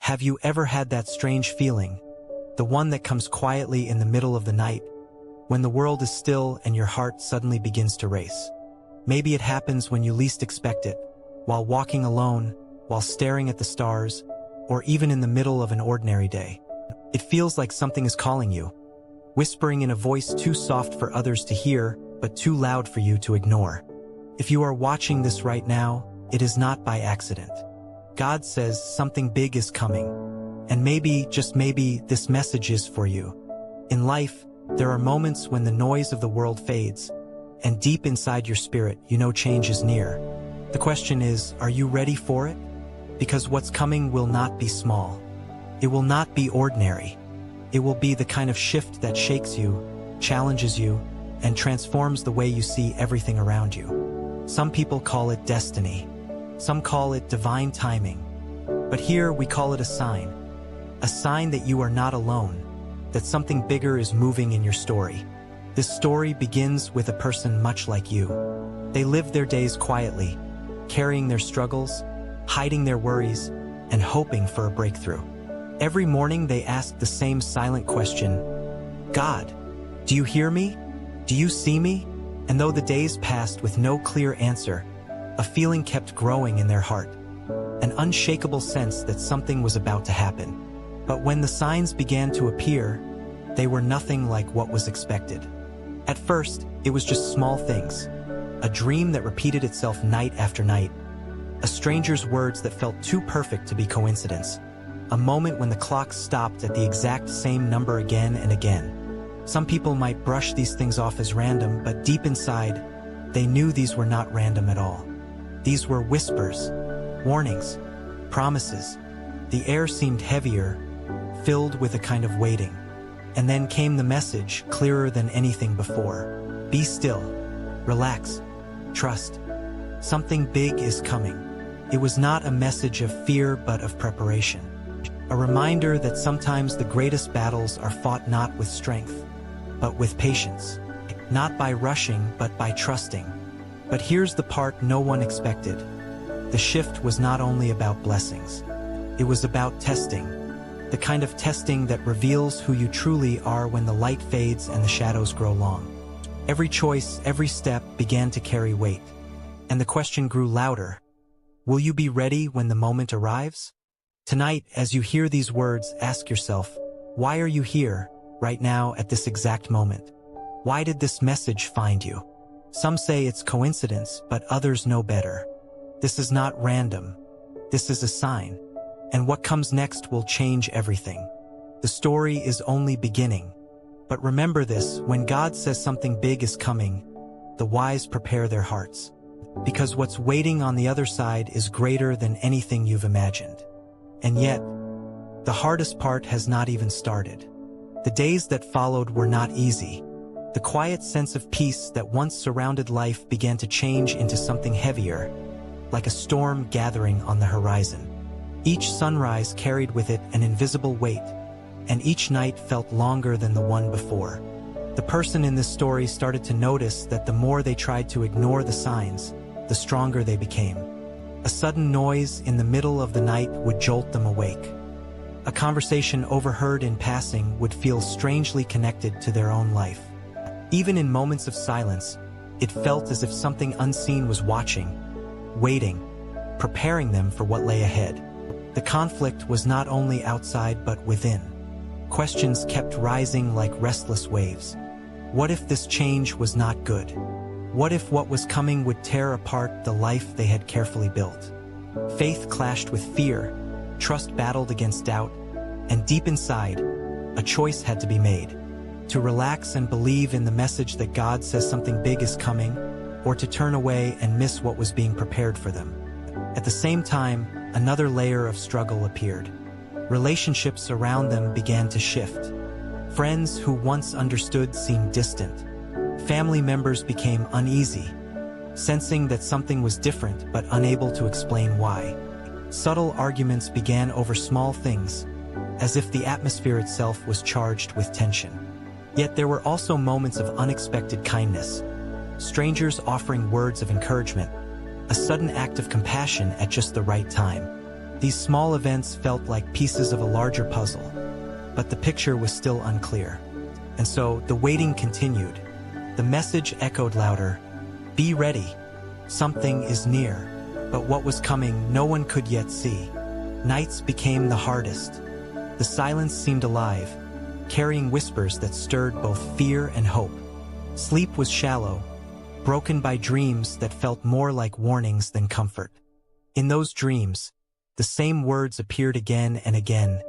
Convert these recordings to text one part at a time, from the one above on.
Have you ever had that strange feeling, the one that comes quietly in the middle of the night, when the world is still and your heart suddenly begins to race? Maybe it happens when you least expect it, while walking alone, while staring at the stars, or even in the middle of an ordinary day. It feels like something is calling you, whispering in a voice too soft for others to hear, but too loud for you to ignore. If you are watching this right now, it is not by accident. God says something big is coming, and maybe, just maybe, this message is for you. In life, there are moments when the noise of the world fades, and deep inside your spirit, you know change is near. The question is, are you ready for it? Because what's coming will not be small. It will not be ordinary. It will be the kind of shift that shakes you, challenges you, and transforms the way you see everything around you. Some people call it destiny. Some call it divine timing. But here we call it a sign that you are not alone, that something bigger is moving in your story. This story begins with a person much like you. They live their days quietly, carrying their struggles, hiding their worries, and hoping for a breakthrough. Every morning they ask the same silent question, God, do you hear me? Do you see me? And though the days passed with no clear answer, a feeling kept growing in their heart, an unshakable sense that something was about to happen. But when the signs began to appear, they were nothing like what was expected. At first, it was just small things, a dream that repeated itself night after night, a stranger's words that felt too perfect to be coincidence, a moment when the clock stopped at the exact same number again and again. Some people might brush these things off as random, but deep inside, they knew these were not random at all. These were whispers, warnings, promises. The air seemed heavier, filled with a kind of waiting. And then came the message, clearer than anything before. Be still, relax, trust. Something big is coming. It was not a message of fear but of preparation. A reminder that sometimes the greatest battles are fought not with strength, but with patience. Not by rushing, but by trusting. But here's the part no one expected. The shift was not only about blessings. It was about testing. The kind of testing that reveals who you truly are when the light fades and the shadows grow long. Every choice, every step began to carry weight. And the question grew louder. Will you be ready when the moment arrives? Tonight, as you hear these words, ask yourself, why are you here, right now, at this exact moment? Why did this message find you? Some say it's coincidence, but others know better. This is not random. This is a sign. And what comes next will change everything. The story is only beginning. But remember this, when God says something big is coming, the wise prepare their hearts. Because what's waiting on the other side is greater than anything you've imagined. And yet, the hardest part has not even started. The days that followed were not easy. The quiet sense of peace that once surrounded life began to change into something heavier, like a storm gathering on the horizon. Each sunrise carried with it an invisible weight, and each night felt longer than the one before. The person in this story started to notice that the more they tried to ignore the signs, the stronger they became. A sudden noise in the middle of the night would jolt them awake. A conversation overheard in passing would feel strangely connected to their own life. Even in moments of silence, it felt as if something unseen was watching, waiting, preparing them for what lay ahead. The conflict was not only outside but within. Questions kept rising like restless waves. What if this change was not good? What if what was coming would tear apart the life they had carefully built? Faith clashed with fear, trust battled against doubt, and deep inside, a choice had to be made. To relax and believe in the message that God says something big is coming, or to turn away and miss what was being prepared for them. At the same time, another layer of struggle appeared. Relationships around them began to shift. Friends who once understood seemed distant. Family members became uneasy, sensing that something was different but unable to explain why. Subtle arguments began over small things, as if the atmosphere itself was charged with tension. Yet there were also moments of unexpected kindness. Strangers offering words of encouragement, a sudden act of compassion at just the right time. These small events felt like pieces of a larger puzzle, but the picture was still unclear. And so the waiting continued. The message echoed louder, "Be ready. Something is near." But what was coming, no one could yet see. Nights became the hardest. The silence seemed alive, carrying whispers that stirred both fear and hope. Sleep was shallow, broken by dreams that felt more like warnings than comfort. In those dreams, the same words appeared again and again.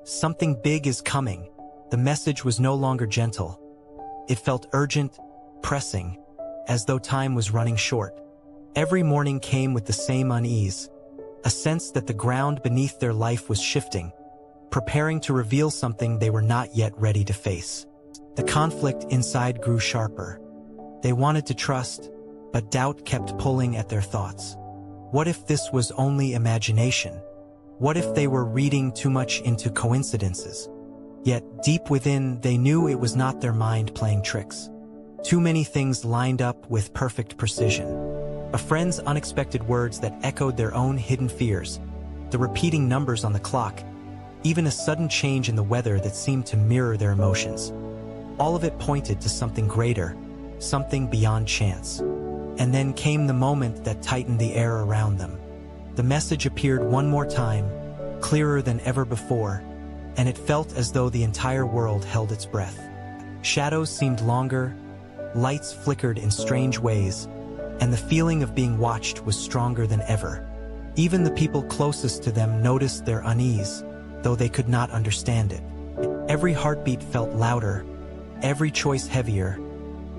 Something big is coming. The message was no longer gentle. It felt urgent, pressing, as though time was running short. Every morning came with the same unease, a sense that the ground beneath their life was shifting, preparing to reveal something they were not yet ready to face. The conflict inside grew sharper. They wanted to trust, but doubt kept pulling at their thoughts. What if this was only imagination? What if they were reading too much into coincidences? Yet, deep within, they knew it was not their mind playing tricks. Too many things lined up with perfect precision. A friend's unexpected words that echoed their own hidden fears, the repeating numbers on the clock, even a sudden change in the weather that seemed to mirror their emotions. All of it pointed to something greater, something beyond chance. And then came the moment that tightened the air around them. The message appeared one more time, clearer than ever before, and it felt as though the entire world held its breath. Shadows seemed longer, lights flickered in strange ways, and the feeling of being watched was stronger than ever. Even the people closest to them noticed their unease, though they could not understand it. Every heartbeat felt louder, every choice heavier,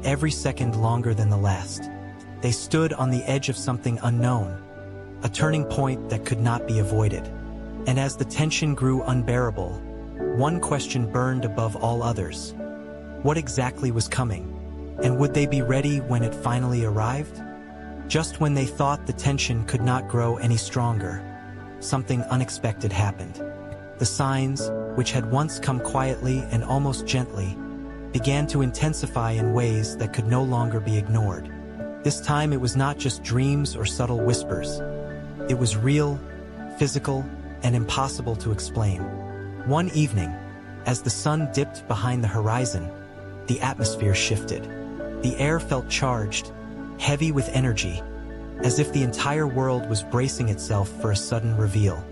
every second longer than the last. They stood on the edge of something unknown, a turning point that could not be avoided. And as the tension grew unbearable, one question burned above all others. What exactly was coming? And would they be ready when it finally arrived? Just when they thought the tension could not grow any stronger, something unexpected happened. The signs, which had once come quietly and almost gently, began to intensify in ways that could no longer be ignored. This time it was not just dreams or subtle whispers. It was real, physical, and impossible to explain. One evening, as the sun dipped behind the horizon, the atmosphere shifted. The air felt charged, heavy with energy, as if the entire world was bracing itself for a sudden reveal.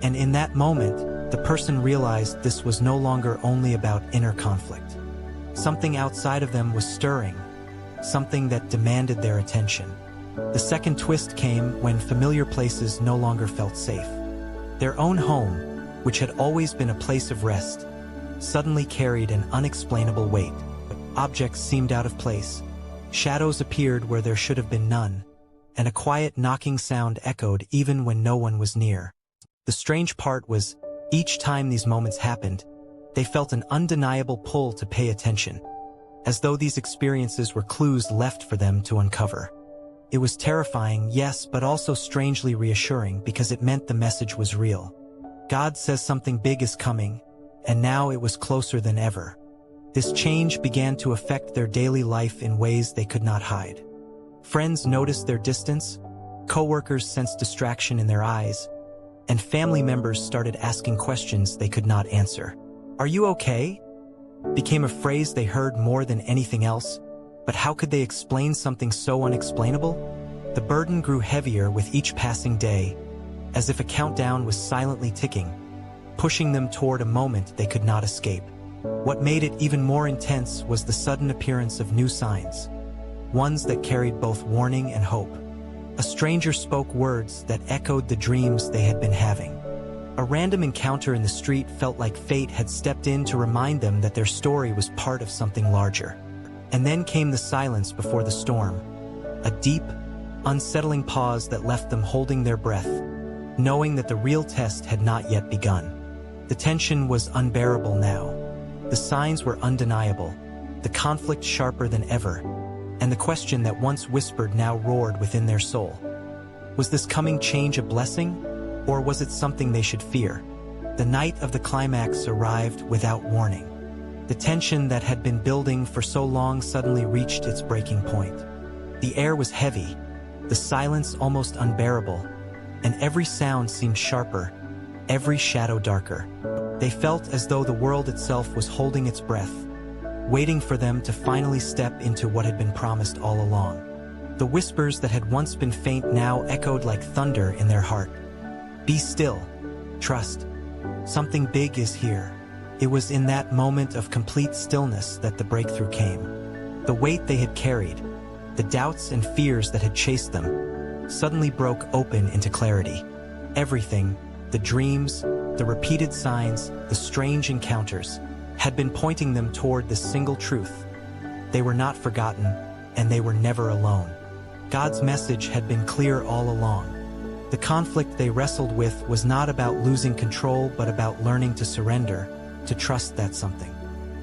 And in that moment, the person realized this was no longer only about inner conflict. Something outside of them was stirring, something that demanded their attention. The second twist came when familiar places no longer felt safe. Their own home, which had always been a place of rest, suddenly carried an unexplainable weight. Objects seemed out of place. Shadows appeared where there should have been none, and a quiet knocking sound echoed even when no one was near. The strange part was, each time these moments happened, they felt an undeniable pull to pay attention, as though these experiences were clues left for them to uncover. It was terrifying, yes, but also strangely reassuring because it meant the message was real. God says something big is coming, and now it was closer than ever. This change began to affect their daily life in ways they could not hide. Friends noticed their distance, coworkers sensed distraction in their eyes, and family members started asking questions they could not answer. "Are you okay?" became a phrase they heard more than anything else, but how could they explain something so unexplainable? The burden grew heavier with each passing day, as if a countdown was silently ticking, pushing them toward a moment they could not escape. What made it even more intense was the sudden appearance of new signs, ones that carried both warning and hope. A stranger spoke words that echoed the dreams they had been having. A random encounter in the street felt like fate had stepped in to remind them that their story was part of something larger. And then came the silence before the storm, a deep, unsettling pause that left them holding their breath, knowing that the real test had not yet begun. The tension was unbearable now. The signs were undeniable, the conflict sharper than ever, and the question that once whispered now roared within their soul. Was this coming change a blessing, or was it something they should fear? The night of the climax arrived without warning. The tension that had been building for so long suddenly reached its breaking point. The air was heavy, the silence almost unbearable, and every sound seemed sharper, every shadow darker. They felt as though the world itself was holding its breath, waiting for them to finally step into what had been promised all along. The whispers that had once been faint now echoed like thunder in their heart. Be still. Trust. Something big is here. It was in that moment of complete stillness that the breakthrough came. The weight they had carried, the doubts and fears that had chased them, suddenly broke open into clarity. Everything, the dreams, the repeated signs, the strange encounters, had been pointing them toward the single truth. They were not forgotten, and they were never alone. God's message had been clear all along. The conflict they wrestled with was not about losing control, but about learning to surrender, to trust that something.